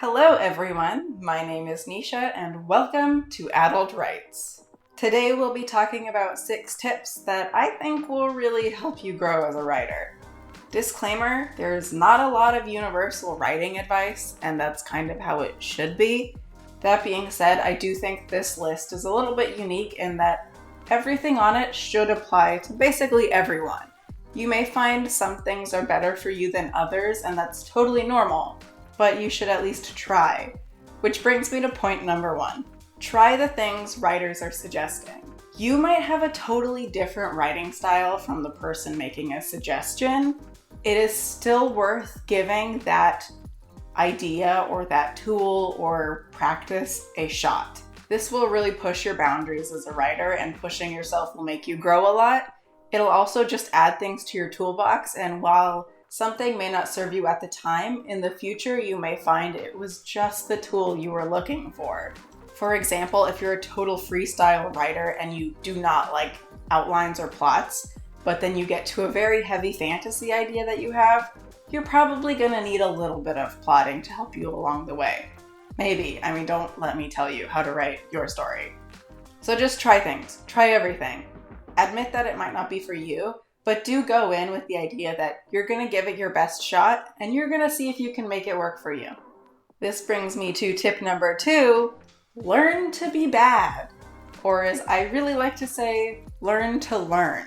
Hello everyone, my name is Nisha and welcome to Adult Rights. Today we'll be talking about 6 tips that I think will really help you grow as a writer. Disclaimer, there's not a lot of universal writing advice, and that's kind of how it should be. That being said, I do think this list is a little bit unique in that everything on it should apply to basically everyone. You may find some things are better for you than others, and that's totally normal, but you should at least try. Which brings me to point number 1. Try the things writers are suggesting. You might have a totally different writing style from the person making a suggestion. It is still worth giving that idea or that tool or practice a shot. This will really push your boundaries as a writer, and pushing yourself will make you grow a lot. It'll also just add things to your toolbox, and while something may not serve you at the time, in the future you may find it was just the tool you were looking for. For example, if you're a total freestyle writer and you do not like outlines or plots, but then you get to a very heavy fantasy idea that you have, you're probably going to need a little bit of plotting to help you along the way. Maybe. Don't let me tell you how to write your story. So just try things. Try everything. Admit that it might not be for you, but do go in with the idea that you're going to give it your best shot and you're going to see if you can make it work for you. This brings me to tip number 2, learn to be bad. Or as I really like to say, learn to learn.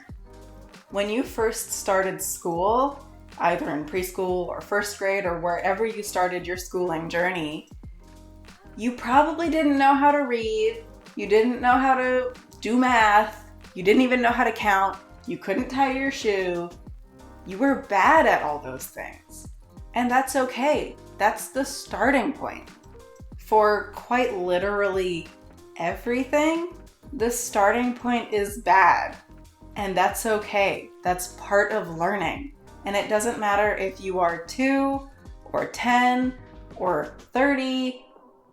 When you first started school, either in preschool or first grade or wherever you started your schooling journey, you probably didn't know how to read, you didn't know how to do math, you didn't even know how to count, you couldn't tie your shoe. You were bad at all those things. And that's okay. That's the starting point. For quite literally everything, the starting point is bad. And that's okay. That's part of learning. And it doesn't matter if you are 2 or 10 or 30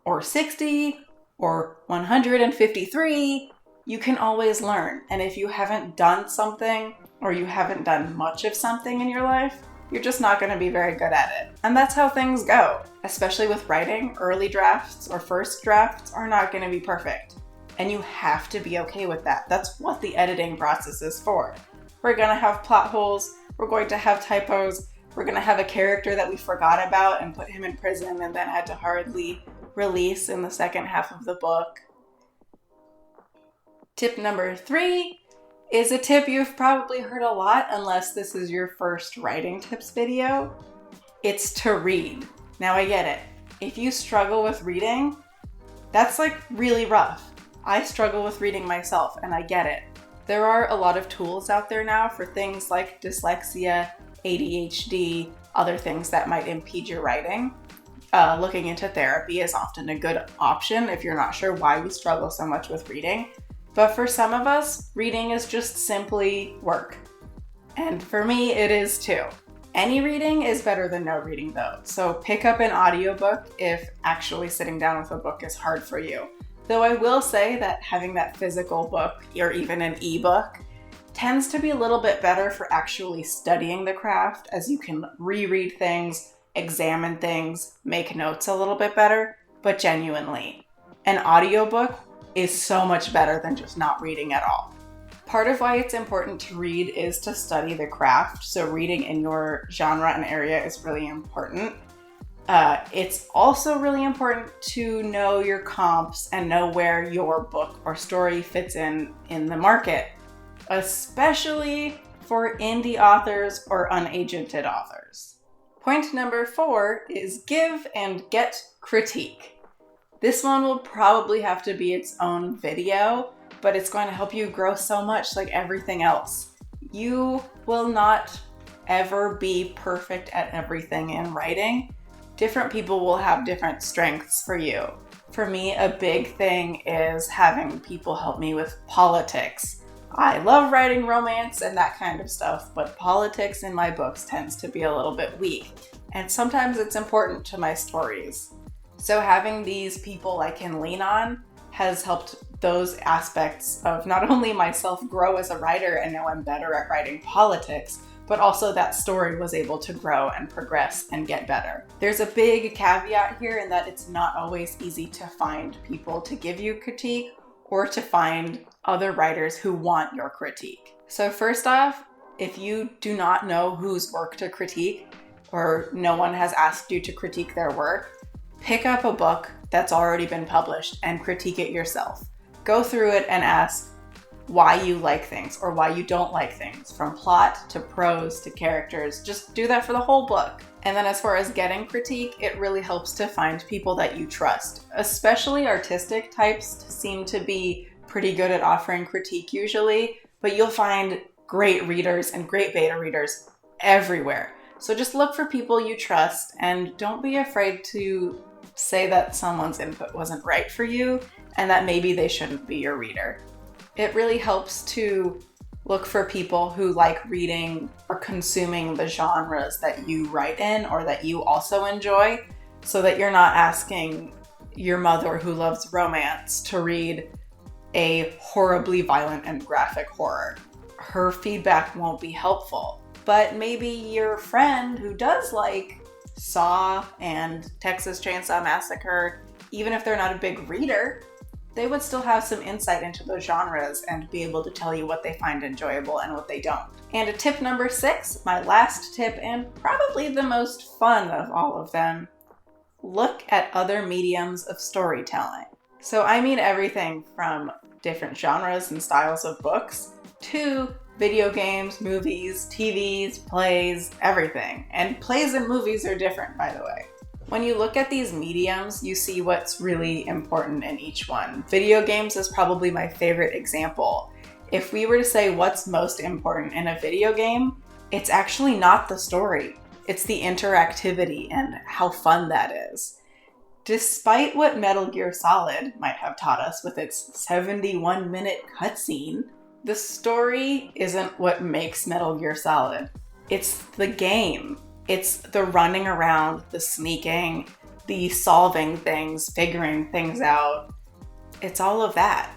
or 60 or 153. You can always learn. And if you haven't done something or you haven't done much of something in your life, you're just not going to be very good at it. And that's how things go. Especially with writing, early drafts or first drafts are not going to be perfect. And you have to be okay with that. That's what the editing process is for. We're going to have plot holes. We're going to have typos. We're going to have a character that we forgot about and put him in prison and then had to hurriedly release in the second half of the book. Tip number 3 is a tip you've probably heard a lot unless this is your first writing tips video. It's to read. Now I get it. If you struggle with reading, that's really rough. I struggle with reading myself and I get it. There are a lot of tools out there now for things like dyslexia, ADHD, other things that might impede your writing. Looking into therapy is often a good option if you're not sure why you struggle so much with reading. But for some of us, reading is just simply work. And for me, it is too. Any reading is better than no reading though. So pick up an audiobook if actually sitting down with a book is hard for you. Though I will say that having that physical book or even an ebook tends to be a little bit better for actually studying the craft, as you can reread things, examine things, make notes a little bit better. But genuinely, an audiobook is so much better than just not reading at all. Part of why it's important to read is to study the craft, so reading in your genre and area is really important. It's also really important to know your comps and know where your book or story fits in the market, especially for indie authors or unagented authors. Point number 4 is give and get critique. This one will probably have to be its own video, but it's going to help you grow so much like everything else. You will not ever be perfect at everything in writing. Different people will have different strengths for you. For me, a big thing is having people help me with politics. I love writing romance and that kind of stuff, but politics in my books tends to be a little bit weak. And sometimes it's important to my stories. So having these people I can lean on has helped those aspects of not only myself grow as a writer and know I'm better at writing politics, but also that story was able to grow and progress and get better. There's a big caveat here in that it's not always easy to find people to give you critique or to find other writers who want your critique. So first off, if you do not know whose work to critique, or no one has asked you to critique their work, pick up a book that's already been published and critique it yourself. Go through it and ask why you like things or why you don't like things, from plot to prose to characters. Just do that for the whole book. And then as far as getting critique, it really helps to find people that you trust. Especially artistic types seem to be pretty good at offering critique usually, but you'll find great readers and great beta readers everywhere. So just look for people you trust and don't be afraid to say that someone's input wasn't right for you and that maybe they shouldn't be your reader. It really helps to look for people who like reading or consuming the genres that you write in or that you also enjoy, so that you're not asking your mother who loves romance to read a horribly violent and graphic horror. Her feedback won't be helpful. But maybe your friend who does like Saw and Texas Chainsaw Massacre, even if they're not a big reader, they would still have some insight into those genres and be able to tell you what they find enjoyable and what they don't. And tip number 6, my last tip and probably the most fun of all of them, look at other mediums of storytelling. So I mean everything from different genres and styles of books to video games, movies, TVs, plays, everything. And plays and movies are different, by the way. When you look at these mediums, you see what's really important in each one. Video games is probably my favorite example. If we were to say what's most important in a video game, it's actually not the story. It's the interactivity and how fun that is. Despite what Metal Gear Solid might have taught us with its 71-minute cutscene, the story isn't what makes Metal Gear Solid. It's the game. It's the running around, the sneaking, the solving things, figuring things out. It's all of that.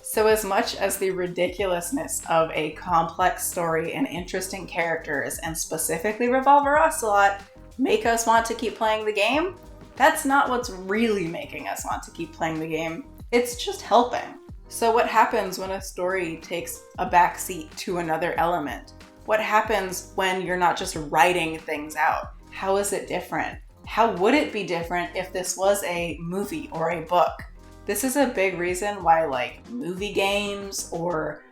So as much as the ridiculousness of a complex story and interesting characters, and specifically Revolver Ocelot, make us want to keep playing the game, that's not what's really making us want to keep playing the game. It's just helping. So what happens when a story takes a backseat to another element? What happens when you're not just writing things out? How is it different? How would it be different if this was a movie or a book? This is a big reason why movie games or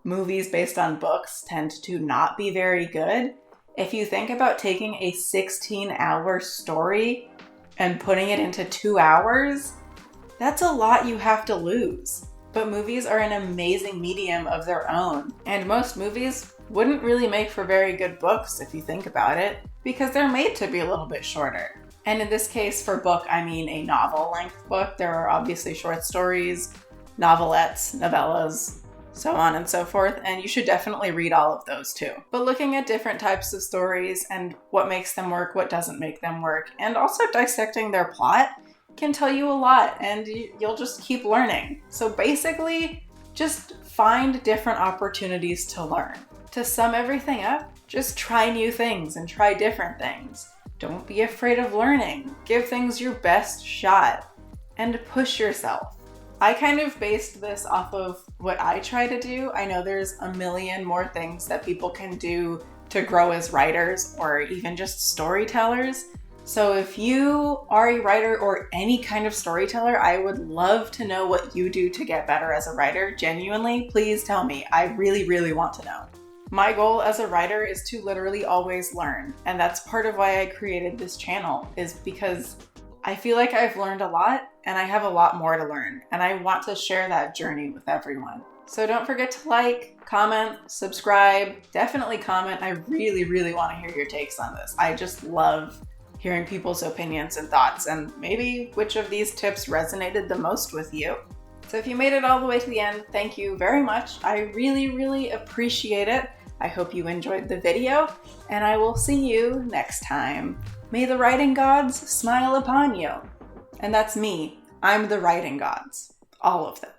movies based on books tend to not be very good. If you think about taking a 16-hour story and putting it into 2 hours, that's a lot you have to lose. But movies are an amazing medium of their own, and most movies wouldn't really make for very good books if you think about it, because they're made to be a little bit shorter. And in this case, for book, I mean a novel-length book. There are obviously short stories, novelettes, novellas, so on and so forth, and you should definitely read all of those too. But looking at different types of stories and what makes them work, what doesn't make them work, and also dissecting their plot can tell you a lot, and you'll just keep learning. So basically, just find different opportunities to learn. To sum everything up, just try new things and try different things. Don't be afraid of learning. Give things your best shot and push yourself. I kind of based this off of what I try to do. I know there's a million more things that people can do to grow as writers or even just storytellers. So if you are a writer or any kind of storyteller, I would love to know what you do to get better as a writer. Genuinely, please tell me. I really, really want to know. My goal as a writer is to literally always learn. And that's part of why I created this channel, is because I feel like I've learned a lot and I have a lot more to learn. And I want to share that journey with everyone. So don't forget to like, comment, subscribe, definitely comment. I really, really want to hear your takes on this. I just love hearing people's opinions and thoughts, and maybe which of these tips resonated the most with you. So if you made it all the way to the end, thank you very much. I really, really appreciate it. I hope you enjoyed the video, and I will see you next time. May the writing gods smile upon you. And that's me. I'm the writing gods. All of them.